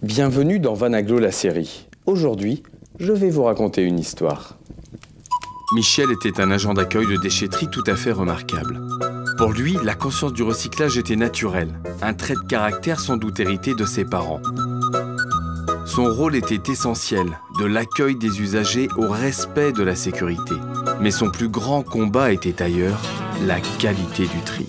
Bienvenue dans Vanaglo la série. Aujourd'hui, je vais vous raconter une histoire. Michel était un agent d'accueil de déchetterie tout à fait remarquable. Pour lui, la conscience du recyclage était naturelle, un trait de caractère sans doute hérité de ses parents. Son rôle était essentiel, de l'accueil des usagers au respect de la sécurité. Mais son plus grand combat était ailleurs, la qualité du tri.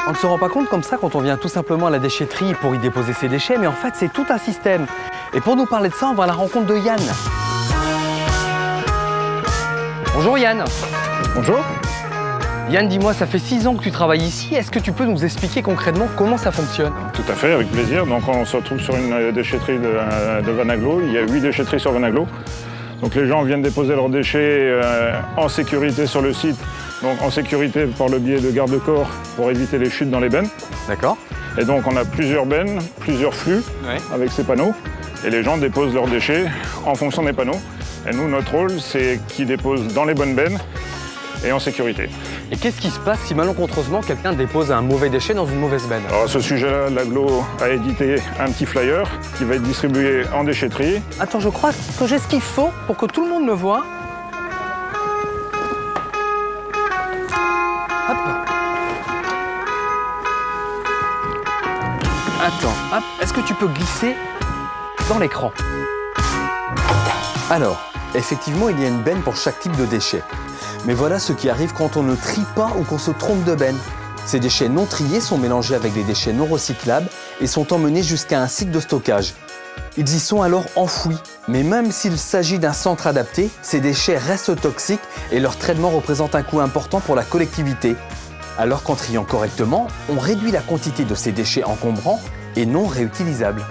On ne se rend pas compte comme ça quand on vient tout simplement à la déchetterie pour y déposer ses déchets, mais en fait c'est tout un système. Et pour nous parler de ça, on va à la rencontre de Yann. Bonjour Yann. Bonjour. Yann, dis-moi, ça fait 6 ans que tu travailles ici. Est-ce que tu peux nous expliquer concrètement comment ça fonctionne? Tout à fait, avec plaisir. Donc on se retrouve sur une déchetterie de Vanaglo. Il y a 8 déchetteries sur Vanaglo. Donc les gens viennent déposer leurs déchets en sécurité sur le site. Donc en sécurité par le biais de garde-corps pour éviter les chutes dans les bennes. D'accord. Et donc on a plusieurs bennes, plusieurs flux avec ces panneaux. Et les gens déposent leurs déchets en fonction des panneaux. Et nous, notre rôle, c'est qu'ils déposent dans les bonnes bennes et en sécurité. Et qu'est-ce qui se passe si malencontreusement quelqu'un dépose un mauvais déchet dans une mauvaise benne? Alors à ce sujet-là, l'Aglo a édité un petit flyer qui va être distribué en déchetterie. Attends, je crois que j'ai ce qu'il faut pour que tout le monde me voie. Hop. Attends, hop. Est-ce que tu peux glisser dans l'écran? Alors, effectivement, il y a une benne pour chaque type de déchet. Mais voilà ce qui arrive quand on ne trie pas ou qu'on se trompe de benne. Ces déchets non triés sont mélangés avec des déchets non recyclables et sont emmenés jusqu'à un site de stockage. Ils y sont alors enfouis. Mais même s'il s'agit d'un centre adapté, ces déchets restent toxiques et leur traitement représente un coût important pour la collectivité. Alors qu'en triant correctement, on réduit la quantité de ces déchets encombrants et non réutilisables.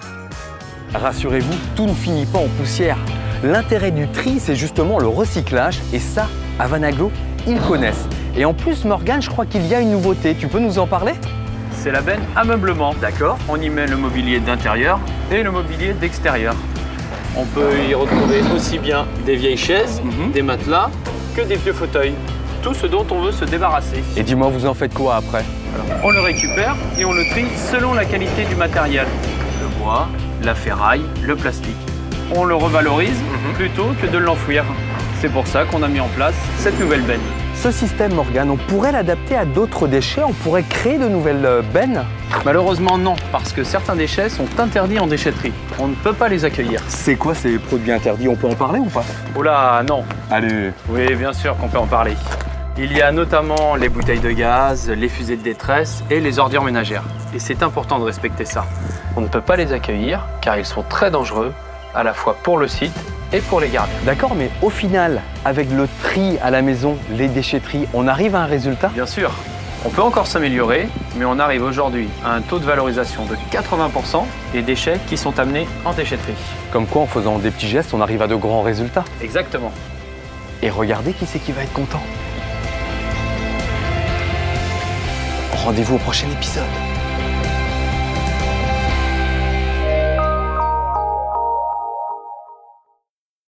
Rassurez-vous, tout ne finit pas en poussière. L'intérêt du tri, c'est justement le recyclage. Et ça, à Vanaglo, ils connaissent. Et en plus, Morgane, je crois qu'il y a une nouveauté. Tu peux nous en parler? C'est la benne ameublement. D'accord. On y met le mobilier d'intérieur et le mobilier d'extérieur. On peut y retrouver aussi bien des vieilles chaises, des matelas, que des vieux fauteuils. Tout ce dont on veut se débarrasser. Et dis-moi, vous en faites quoi après? Alors, on le récupère et on le trie selon la qualité du matériel. Le bois, la ferraille, le plastique. On le revalorise plutôt que de l'enfouir. C'est pour ça qu'on a mis en place cette nouvelle benne. Ce système, Morgane, on pourrait l'adapter à d'autres déchets? On pourrait créer de nouvelles bennes? Malheureusement non, parce que certains déchets sont interdits en déchetterie. On ne peut pas les accueillir. C'est quoi ces produits interdits? On peut en parler ou pas? Oula, non. Allez. Oui, bien sûr qu'on peut en parler. Il y a notamment les bouteilles de gaz, les fusées de détresse et les ordures ménagères. Et c'est important de respecter ça. On ne peut pas les accueillir car ils sont très dangereux, à la fois pour le site et pour les gardiens. D'accord, mais au final, avec le tri à la maison, les déchetteries, on arrive à un résultat? Bien sûr, on peut encore s'améliorer, mais on arrive aujourd'hui à un taux de valorisation de 80% des déchets qui sont amenés en déchetterie. Comme quoi, en faisant des petits gestes, on arrive à de grands résultats. Exactement. Et regardez qui c'est qui va être content. Rendez-vous au prochain épisode.